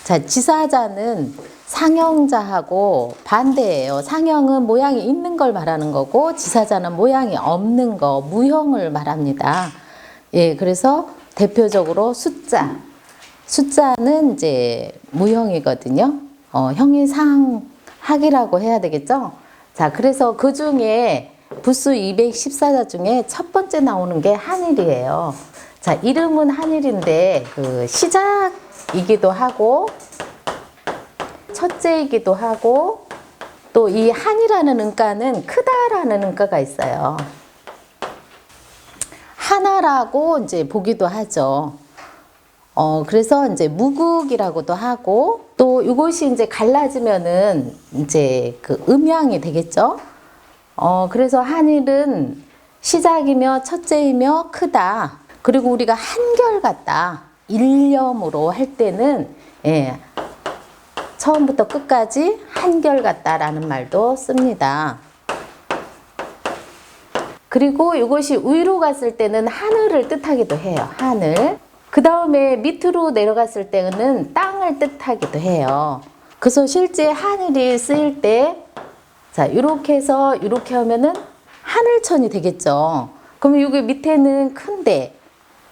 자, 지사자는 상형자하고 반대예요. 상형은 모양이 있는 걸 말하는 거고 지사자는 모양이 없는 거, 무형을 말합니다. 예, 그래서 대표적으로 숫자. 숫자는 이제 무형이거든요. 형이상학이라고 해야 되겠죠? 자, 그래서 그 중에 부수 214자 중에 첫 번째 나오는 게 한일이에요. 자, 이름은 한일인데 그 시작이기도 하고 첫째이기도 하고 또 이 한이라는 음가는 크다라는 음가가 있어요. 하나라고 이제 보기도 하죠. 그래서 이제 무극이라고도 하고 또 이것이 이제 갈라지면은 이제 그 음양이 되겠죠. 그래서 한일은 시작이며 첫째이며 크다. 그리고 우리가 한결같다. 일념으로 할 때는 예, 처음부터 끝까지 한결같다라는 말도 씁니다. 그리고 이것이 위로 갔을 때는 하늘을 뜻하기도 해요. 하늘. 그 다음에 밑으로 내려갔을 때는 땅을 뜻하기도 해요. 그래서 실제 하늘이 쓰일 때 자, 이렇게 해서 이렇게 하면은 하늘천이 되겠죠. 그러면 여기 밑에는 큰데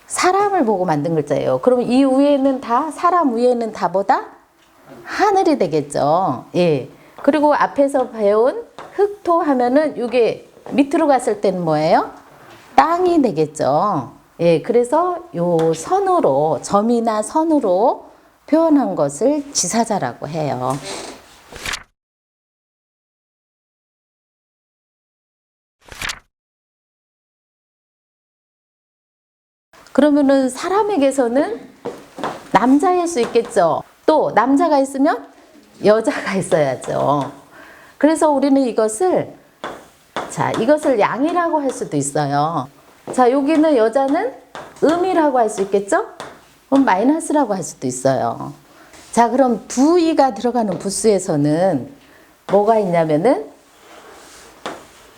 사람을 보고 만든 글자예요. 그럼 이 위에는 다 사람 위에는 다 보다 하늘이 되겠죠. 예. 그리고 앞에서 배운 흑토 하면은 이게 밑으로 갔을 때는 뭐예요? 땅이 되겠죠. 예. 그래서 요 선으로 점이나 선으로 표현한 것을 지사자라고 해요. 그러면은 사람에게서는 남자일 수 있겠죠. 또 남자가 있으면 여자가 있어야죠. 그래서 우리는 이것을 양이라고 할 수도 있어요. 자, 여기는 여자는 음이라고 할 수 있겠죠? 그럼 마이너스라고 할 수도 있어요. 자, 그럼 두이가 들어가는 부수에서는 뭐가 있냐면은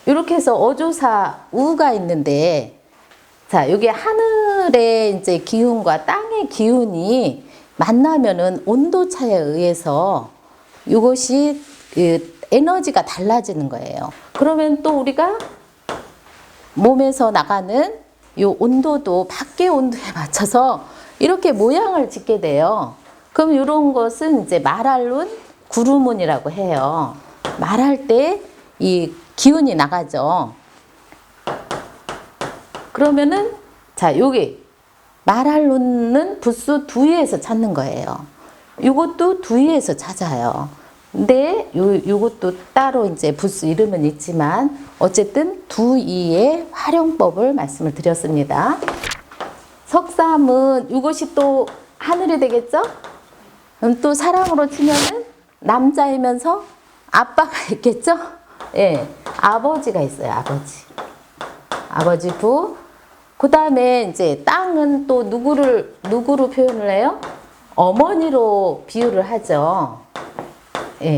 이렇게 해서 어조사 우가 있는데 자, 여기 하늘의 이제 기운과 땅의 기운이 만나면은 온도차에 의해서 이것이 에너지가 달라지는 거예요. 그러면 또 우리가 몸에서 나가는 이 온도도 밖의 온도에 맞춰서 이렇게 모양을 짓게 돼요. 그럼 이런 것은 이제 말할룬 구루문이라고 해요. 말할 때 이 기운이 나가죠. 그러면은 자, 여기 말할룬은 부수 두이에서 찾는 거예요. 이것도 두이에서 찾아요. 근데 요것도 따로 이제 부수 이름은 있지만 어쨌든 두이의 활용법을 말씀을 드렸습니다. 석삼은 이것이 또 하늘이 되겠죠? 그럼 또 사람으로 치면은 남자이면서 아빠가 있겠죠? 예, 아버지가 있어요. 아버지 부. 그 다음에 이제 땅은 또 누구로 표현을 해요? 어머니로 비유를 하죠. 예.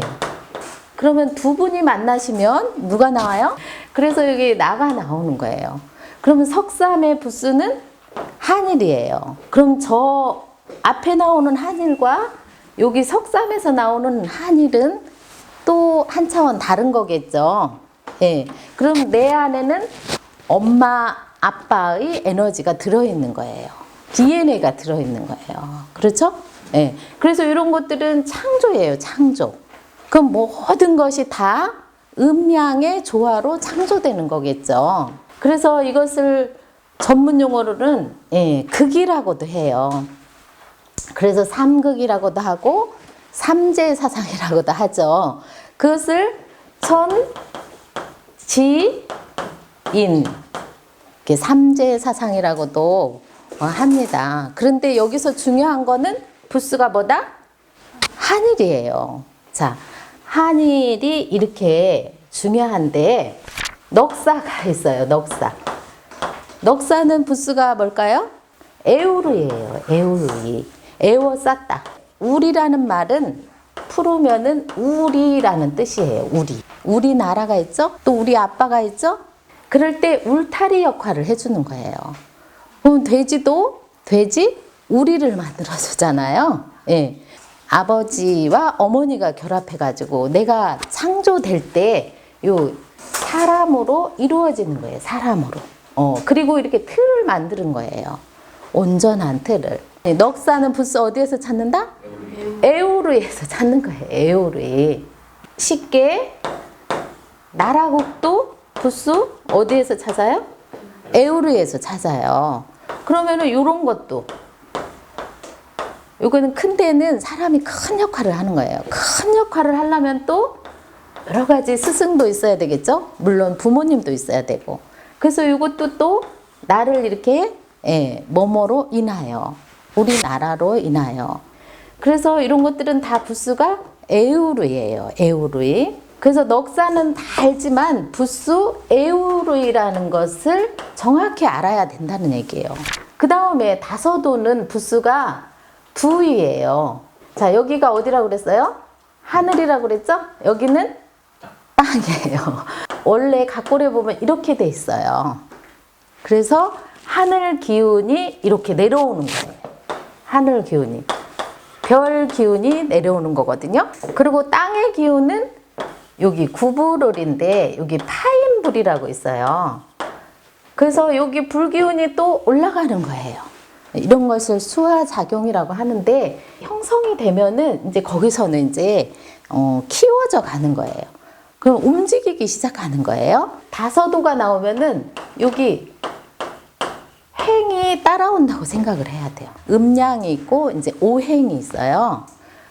그러면 두 분이 만나시면 누가 나와요? 그래서 여기 나가 나오는 거예요. 그러면 석삼의 부수는 한일이에요. 그럼 저 앞에 나오는 한일과 여기 석삼에서 나오는 한일은 또 한 차원 다른 거겠죠. 예. 그럼 내 안에는 엄마, 아빠의 에너지가 들어있는 거예요. DNA가 들어있는 거예요. 그렇죠? 예. 그래서 이런 것들은 창조예요, 창조. 그럼 모든 것이 다 음양의 조화로 창조되는 거겠죠. 그래서 이것을 전문 용어로는 극이라고도 해요. 그래서 삼극이라고도 하고 삼재사상이라고도 하죠. 그것을 천, 지, 인 삼재사상이라고도 합니다. 그런데 여기서 중요한 거는 부수가 뭐다? 한일이에요. 자, 한일이 이렇게 중요한데 넉사가 있어요. 넉사는 부수가 뭘까요? 에우르예요. 에우르이. 에워쌌다. 우리라는 말은 풀으면은 우리라는 뜻이에요. 우리. 우리나라가 있죠? 또 우리 아빠가 있죠? 그럴 때 울타리 역할을 해주는 거예요. 그럼 돼지도 돼지 우리를 만들어주잖아요. 예. 아버지와 어머니가 결합해가지고 내가 창조될 때 요 사람으로 이루어지는 거예요. 사람으로. 그리고 이렇게 틀을 만드는 거예요. 온전한 틀을. 넉사는 부스 어디에서 찾는다? 에오르에서 찾는 거예요. 에오르. 쉽게 나라국도 부스 어디에서 찾아요? 에오르에서 찾아요. 그러면은 요런 것도 요거는 큰 데는 사람이 큰 역할을 하는 거예요. 큰 역할을 하려면 또 여러 가지 스승도 있어야 되겠죠? 물론 부모님도 있어야 되고. 그래서 이것도 또 나를 이렇게 뭐뭐로 인하여 우리나라로 인하여. 그래서 이런 것들은 다 부스가 에우르예요. 에우르이. 그래서 넉사는 다 알지만 부스 에우르이라는 것을 정확히 알아야 된다는 얘기예요. 그 다음에 다서도는 부스가 부이예요. 자, 여기가 어디라고 그랬어요? 하늘이라고 그랬죠? 여기는 땅이에요. 원래 각골에 보면 이렇게 돼 있어요. 그래서 하늘 기운이 이렇게 내려오는 거예요. 하늘 기운이. 별 기운이 내려오는 거거든요. 그리고 땅의 기운은 여기 구불을인데 여기 파인불이라고 있어요. 그래서 여기 불기운이 또 올라가는 거예요. 이런 것을 수화작용이라고 하는데 형성이 되면은 이제 거기서는 이제 키워져 가는 거예요. 그럼 움직이기 시작하는 거예요. 다서도가 나오면은 여기 행이 따라온다고 생각을 해야 돼요. 음양이 있고 이제 오행이 있어요.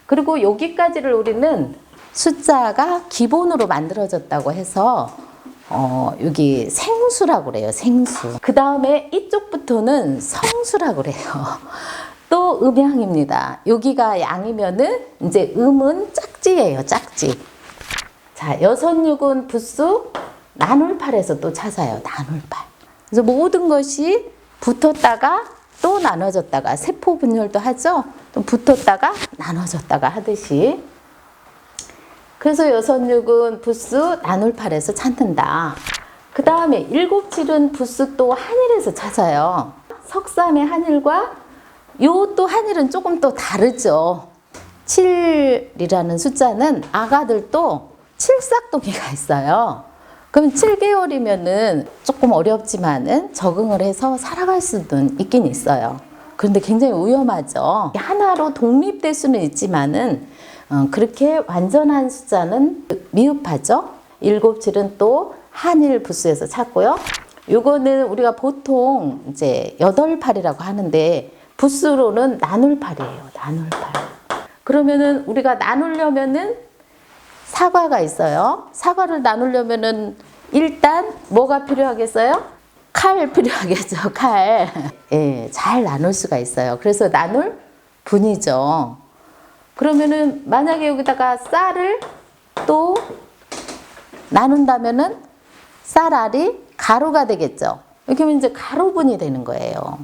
그리고 여기까지를 우리는 숫자가 기본으로 만들어졌다고 해서 여기 생수라고 그래요. 생수. 그 다음에 이쪽부터는 성수라고 그래요. 또 음양입니다. 여기가 양이면은 이제 음은 짝지예요. 짝지. 자, 여선육은 부수 나눌팔에서 또 찾아요. 나눌팔. 그래서 모든 것이 붙었다가 또 나눠졌다가 세포 분열도 하죠. 또 붙었다가 나눠졌다가 하듯이. 그래서 여선육은 부수 나눌팔에서 찾는다. 그 다음에 일곱칠은 부수 또 한일에서 찾아요. 석삼의 한일과 요 또 한일은 조금 또 다르죠. 7이라는 숫자는 아가들도 칠삭동이가 있어요. 그럼 7개월이면은 조금 어렵지만은 적응을 해서 살아갈 수는 있긴 있어요. 그런데 굉장히 위험하죠. 하나로 독립될 수는 있지만은 그렇게 완전한 숫자는 미흡하죠. 7, 7은 또 한일 부수에서 찾고요. 요거는 우리가 보통 이제 8, 8이라고 하는데 부수로는 나눌팔이에요. 나눌팔. 그러면은 우리가 나누려면은 사과가 있어요. 사과를 나누려면은 일단 뭐가 필요하겠어요? 칼 필요하겠죠. 칼. 예, 잘 나눌 수가 있어요. 그래서 나눌 분이죠. 그러면은 만약에 여기다가 쌀을 또 나눈다면은 쌀알이 가루가 되겠죠. 이렇게 하면 이제 가루분이 되는 거예요.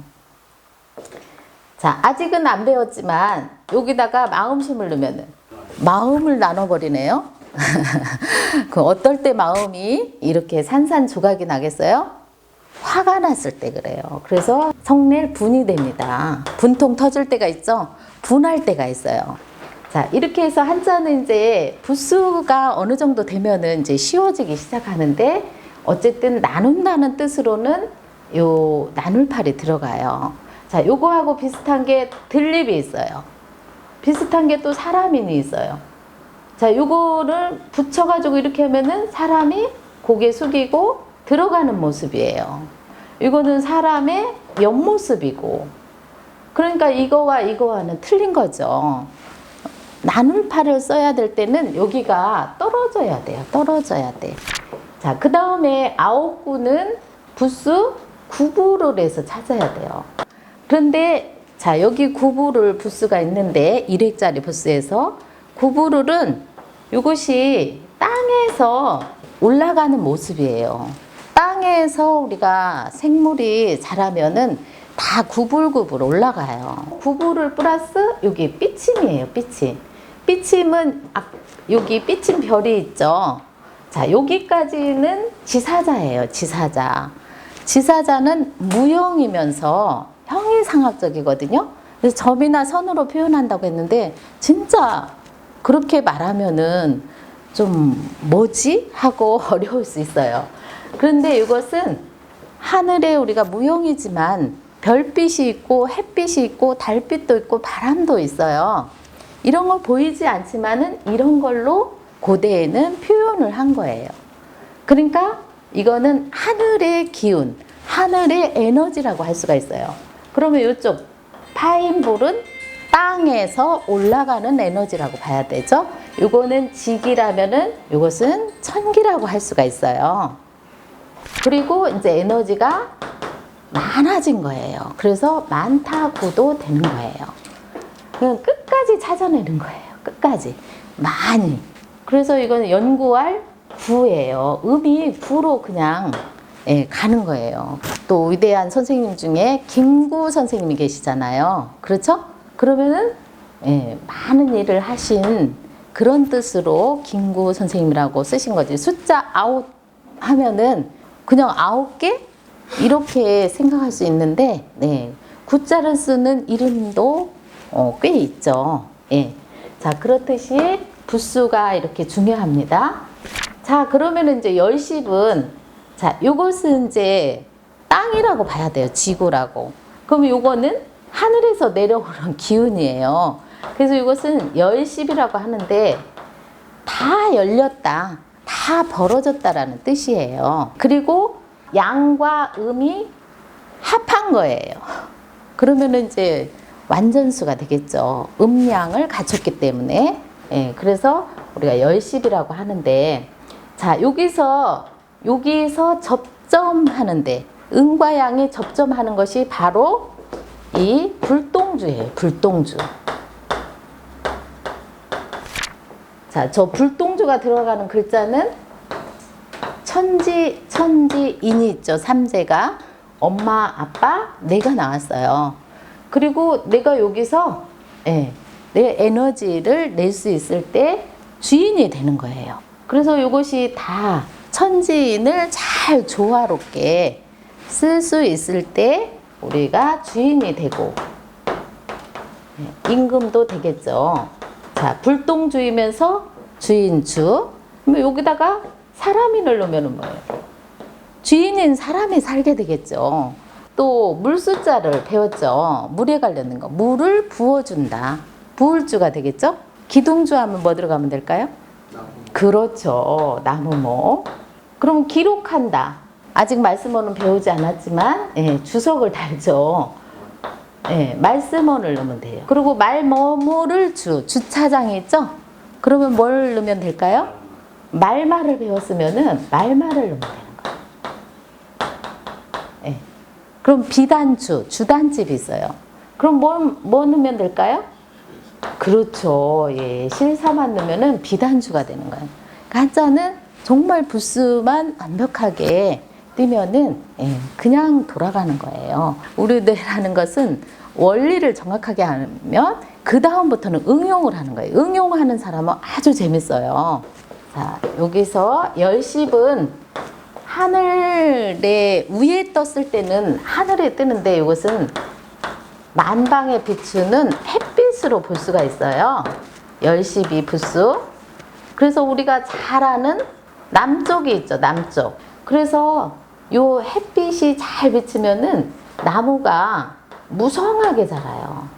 자, 아직은 안 배웠지만 여기다가 마음심을 넣으면은 마음을 나눠버리네요. 그 어떨 때 마음이 이렇게 산산조각이 나겠어요? 화가 났을 때 그래요. 그래서 성낼 분이 됩니다. 분통 터질 때가 있죠. 분할 때가 있어요. 자, 이렇게 해서 한자는 이제 부수가 어느 정도 되면은 이제 쉬워지기 시작하는데 어쨌든 나눈다는 뜻으로는 요 나눌팔이 들어가요. 자, 요거하고 비슷한 게 들립이 있어요. 비슷한 게 또 사람인이 있어요. 자, 요거를 붙여가지고 이렇게 하면은 사람이 고개 숙이고 들어가는 모습이에요. 이거는 사람의 옆모습이고. 그러니까 이거와 이거와는 틀린 거죠. 나눌팔을 써야 될 때는 여기가 떨어져야 돼요. 떨어져야 돼. 자, 그 다음에 아홉구는 부수 구부를 해서 찾아야 돼요. 그런데 자, 여기 구부를 부수가 있는데 1획짜리 부수에서 구부를은 이것이 땅에서 올라가는 모습이에요. 땅에서 우리가 생물이 자라면은 다 구불구불 올라가요. 구불을 플러스 여기 삐침이에요. 삐침. 삐침은 여기 삐침 별이 있죠. 자, 여기까지는 지사자예요. 지사자. 지사자는 무형이면서 형이상학적이거든요. 그래서 점이나 선으로 표현한다고 했는데 진짜 그렇게 말하면은 좀 뭐지? 하고 어려울 수 있어요. 그런데 이것은 하늘에 우리가 무형이지만 별빛이 있고 햇빛이 있고 달빛도 있고 바람도 있어요. 이런 거 보이지 않지만은 이런 걸로 고대에는 표현을 한 거예요. 그러니까 이거는 하늘의 기운, 하늘의 에너지라고 할 수가 있어요. 그러면 이쪽 파인볼은 땅에서 올라가는 에너지라고 봐야 되죠. 이거는 지기라면은 이것은 천기라고 할 수가 있어요. 그리고 이제 에너지가 많아진 거예요. 그래서 많다고도 되는 거예요. 그냥 끝까지 찾아내는 거예요. 끝까지 많이. 그래서 이거는 연구할 구예요. 음이 구로 그냥 가는 거예요. 또 위대한 선생님 중에 김구 선생님이 계시잖아요. 그렇죠? 그러면은 많은 일을 하신 그런 뜻으로 김구 선생님이라고 쓰신 거지. 숫자 9 하면은 그냥 9개 이렇게 생각할 수 있는데, 구자를 쓰는 이름도 꽤 있죠. 자, 그렇듯이 부수가 이렇게 중요합니다. 자, 그러면 이제 열십은, 자, 요것은 이제 땅이라고 봐야 돼요. 지구라고. 그럼 요거는 하늘에서 내려오는 기운이에요. 그래서 이것은 열십이라고 하는데 다 열렸다, 다 벌어졌다라는 뜻이에요. 그리고 양과 음이 합한 거예요. 그러면은 이제 완전수가 되겠죠. 음양을 갖췄기 때문에. 그래서 우리가 열십이라고 하는데, 자, 여기서 접점하는데, 음과 양이 접점하는 것이 바로 이 불동주예요. 불동주. 자, 저 불동주가 들어가는 글자는 천지인이 있죠. 삼재가. 엄마, 아빠, 내가 나왔어요. 그리고 내가 여기서 내 에너지를 낼 수 있을 때 주인이 되는 거예요. 그래서 이것이 다 천지인을 잘 조화롭게 쓸 수 있을 때 우리가 주인이 되고 임금도 되겠죠. 자, 불동주이면서 주인주. 그러면 여기다가 사람이 넣으면 뭐예요? 주인인 사람이 살게 되겠죠. 또 물숫자를 배웠죠. 물에 관련된 거. 물을 부어준다. 부을주가 되겠죠. 기둥주 하면 뭐 들어가면 될까요? 나무. 그렇죠. 나무모. 그럼 기록한다. 아직 말씀어는 배우지 않았지만 주석을 달죠. 말씀어를 넣으면 돼요. 그리고 말머무를 주차장이 있죠. 그러면 뭘 넣으면 될까요? 말말을 배웠으면은 말말을 넣으면 되는 거예요. 그럼 비단주, 주단집이 있어요. 그럼 뭐 넣으면 될까요? 그렇죠. 실사만 넣으면은 비단주가 되는 거예요. 그러니까 한자는 정말 부수만 완벽하게 띄면은 그냥 돌아가는 거예요. 우리들 하는 것은 원리를 정확하게 하면 그 다음부터는 응용을 하는 거예요. 응용하는 사람은 아주 재밌어요. 자, 여기서 열십은 하늘에 위에 떴을 때는 하늘에 뜨는데 이것은 만방에 비추는 햇빛으로 볼 수가 있어요. 열십이 부수. 그래서 우리가 잘 아는 남쪽이 있죠. 남쪽. 그래서 요 햇빛이 잘 비치면은 나무가 무성하게 자라요.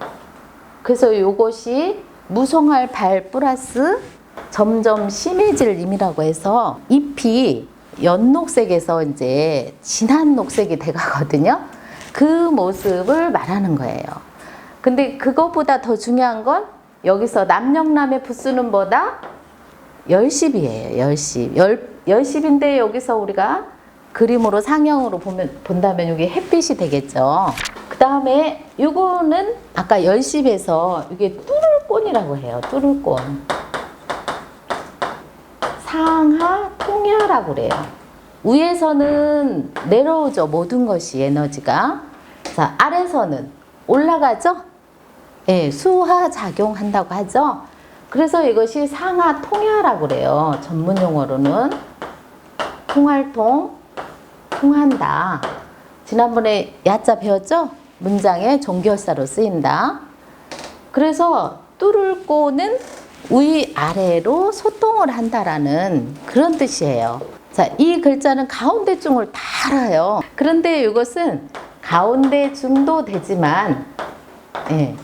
그래서 요것이 무성할 발 플러스 점점 심해질 임이라고 해서 잎이 연녹색에서 이제 진한 녹색이 돼가거든요. 그 모습을 말하는 거예요. 근데 그것보다 더 중요한 건 여기서 남영남의 부수는 뭐다? 열십이에요. 열십. 열십인데 여기서 우리가 그림으로 상형으로 본다면 여기 햇빛이 되겠죠. 그 다음에 이거는 아까 열십에서 이게 뚜를꼰이라고 해요. 뚜를꼰. 상하 통야라고 그래요. 위에서는 내려오죠. 모든 것이 에너지가. 자, 아래서는 올라가죠. 수하 작용한다고 하죠. 그래서 이것이 상하 통야라고 그래요. 전문 용어로는. 통할통, 통한다. 지난번에 야자 배웠죠? 문장에 종교사로 쓰인다. 그래서 뚫을 꼬는 위아래로 소통을 한다라는 그런 뜻이에요. 자, 이 글자는 가운데 중을 다 알아요. 그런데 이것은 가운데 중도 되지만, 예,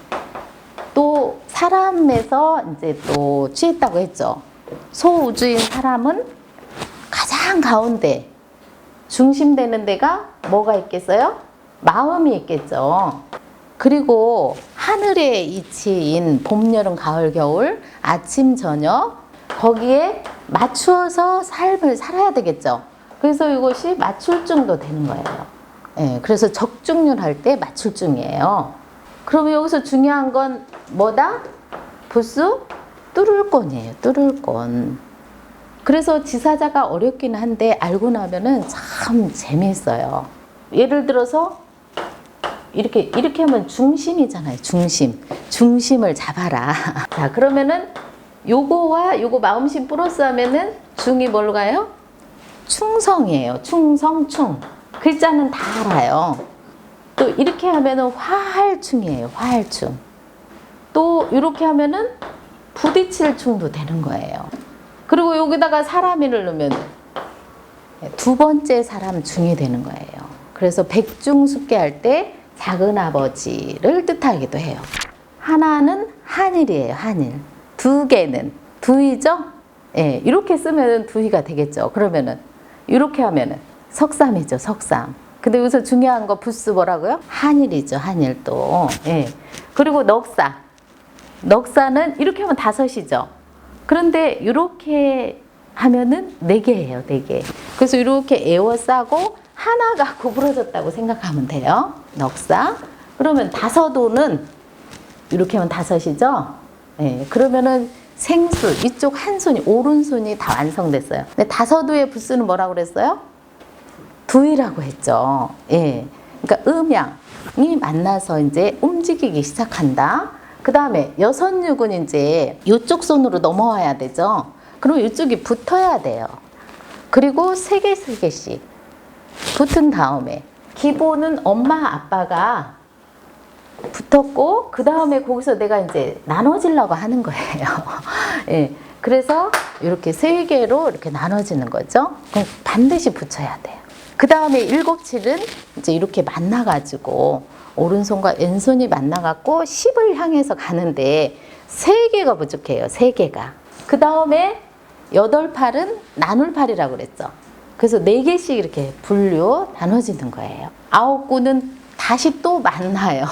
또 사람에서 이제 또 취했다고 했죠. 소우주인 사람은 가장 가운데 중심되는 데가 뭐가 있겠어요? 마음이 있겠죠. 그리고 하늘의 이치인 봄, 여름, 가을, 겨울, 아침, 저녁 거기에 맞추어서 삶을 살아야 되겠죠. 그래서 이것이 맞출중도 되는 거예요. 예, 그래서 적중률 할 때 맞출중이에요. 그러면 여기서 중요한 건 뭐다? 부수 뚫을권이에요. 뚫을권. 그래서 지사자가 어렵긴 한데 알고 나면은 참 재미있어요. 예를 들어서 이렇게 하면 중심이잖아요. 중심을 잡아라. 자, 그러면은 요거와 요거 마음심 플러스 하면은 중이 뭘로 가요? 충성이에요. 충성충. 글자는 다 알아요. 또 이렇게 하면은 화할충이에요. 화할충. 또 이렇게 하면은 부딪힐 충도 되는 거예요. 그리고 여기다가 사람이를 넣으면 두 번째 사람 중이 되는 거예요. 그래서 백중숙계 할 때 작은 아버지를 뜻하기도 해요. 하나는 한일이에요. 한일. 두 개는 두이죠? 예, 이렇게 쓰면 두이가 되겠죠. 그러면은 이렇게 하면은 석삼이죠. 석삼. 근데 여기서 중요한 거 부스 뭐라고요? 한일이죠. 한일 또. 예. 그리고 넉사. 넉사는 이렇게 하면 다섯이죠. 그런데 이렇게 하면은 네 개예요. 네 개. 그래서 이렇게 에워싸고 하나가 구부러졌다고 생각하면 돼요. 넉사. 그러면 다섯오는 이렇게 하면 다섯이죠. 예. 그러면은 생수 이쪽 한 손이 오른손이 다 완성됐어요. 근데 다섯우의 부수는 뭐라고 그랬어요? 두이라고 했죠. 예. 그러니까 음양이 만나서 이제 움직이기 시작한다. 그 다음에 여섯육은 이제 이쪽 손으로 넘어와야 되죠. 그럼 이쪽이 붙어야 돼요. 그리고 세 개씩 붙은 다음에 기본은 엄마 아빠가 붙었고 그 다음에 거기서 내가 이제 나눠지려고 하는 거예요. 예. 그래서 이렇게 세 개로 이렇게 나눠지는 거죠. 그럼 반드시 붙여야 돼요. 그 다음에 일곱칠은 이제 이렇게 만나가지고 오른손과 왼손이 만나갖고 10을 향해서 가는데 세 개가 부족해요. 세 개가. 그 다음에 여덟 팔은 나눌 팔이라고 그랬죠. 그래서 네 개씩 이렇게 분류 나눠지는 거예요. 아홉 구는 다시 또 만나요.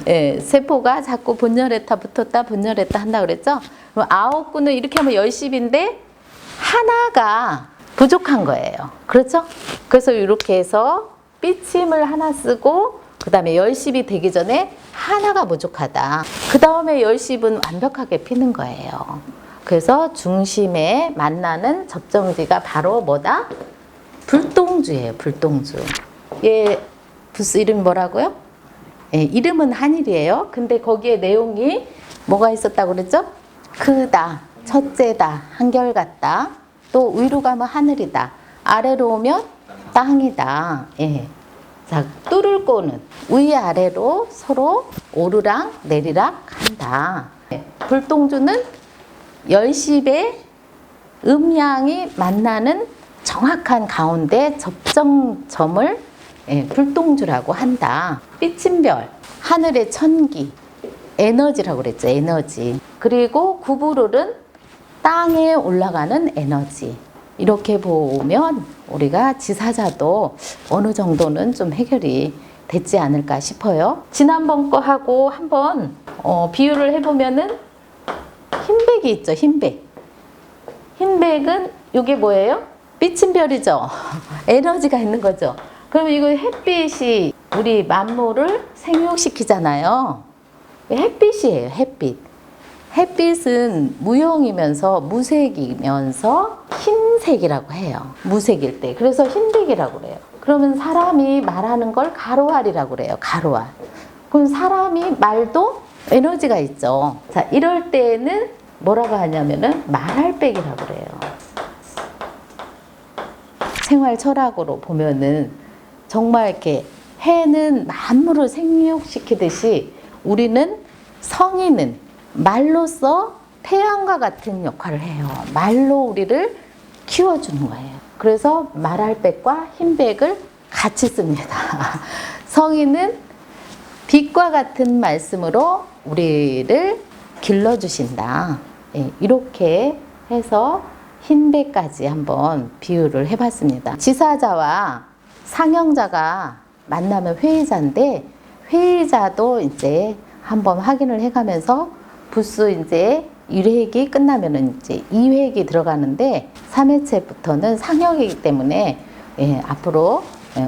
예, 세포가 자꾸 분열했다 붙었다 분열했다 한다 그랬죠. 그럼 아홉 구는 이렇게 하면 열십인데 하나가 부족한 거예요. 그렇죠? 그래서 이렇게 해서 삐침을 하나 쓰고 그 다음에 열십이 되기 전에 하나가 부족하다. 그 다음에 열십은 완벽하게 피는 거예요. 그래서 중심에 만나는 접정지가 바로 뭐다? 불동주예요. 불동주. 얘 부스 이름이 뭐라고요? 예, 이름은 한일이에요. 근데 거기에 내용이 뭐가 있었다고 그랬죠? 크다, 첫째다, 한결같다. 또 위로 가면 하늘이다. 아래로 오면 땅이다. 예. 자, 뚫을 꼬는 위아래로 서로 오르락 내리락 한다. 예. 불동주는 열십의 음양이 만나는 정확한 가운데 접정점을 예, 불동주라고 한다. 삐침별, 하늘의 천기, 에너지라고 그랬죠. 에너지. 그리고 구부룰은 땅에 올라가는 에너지. 이렇게 보면 우리가 지사자도 어느 정도는 좀 해결이 됐지 않을까 싶어요. 지난번 거 하고 한번 비유를 해보면은 흰백이 있죠. 흰백. 흰백은 이게 뭐예요? 삐침별이죠. 에너지가 있는 거죠. 그러면 이거 햇빛이 우리 만물을 생육시키잖아요. 햇빛이에요. 햇빛. 햇빛은 무형이면서 무색이면서 흰색이라고 해요. 무색일 때. 그래서 흰백이라고 그래요. 그러면 사람이 말하는 걸 가로알이라고 그래요. 가로알. 그럼 사람이 말도 에너지가 있죠. 자, 이럴 때는 뭐라고 하냐면은 말할백이라고 그래요. 생활 철학으로 보면은 정말 이렇게 해는 만물을 생육시키듯이 우리는 성인은 말로써 태양과 같은 역할을 해요. 말로 우리를 키워주는 거예요. 그래서 말할 백과 흰백을 같이 씁니다. 성인은 빛과 같은 말씀으로 우리를 길러주신다. 예, 이렇게 해서 흰백까지 한번 비유를 해봤습니다. 지사자와 상영자가 만나면 회의자인데 회의자도 이제 한번 확인을 해가면서 부수 이제 1회기 끝나면은 이제 2회기 들어가는데 3회째부터는 상영이기 때문에 예, 앞으로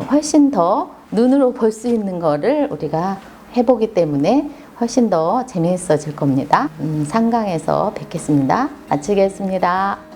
훨씬 더 눈으로 볼 수 있는 거를 우리가 해보기 때문에 훨씬 더 재미있어질 겁니다. 상강에서 뵙겠습니다. 마치겠습니다.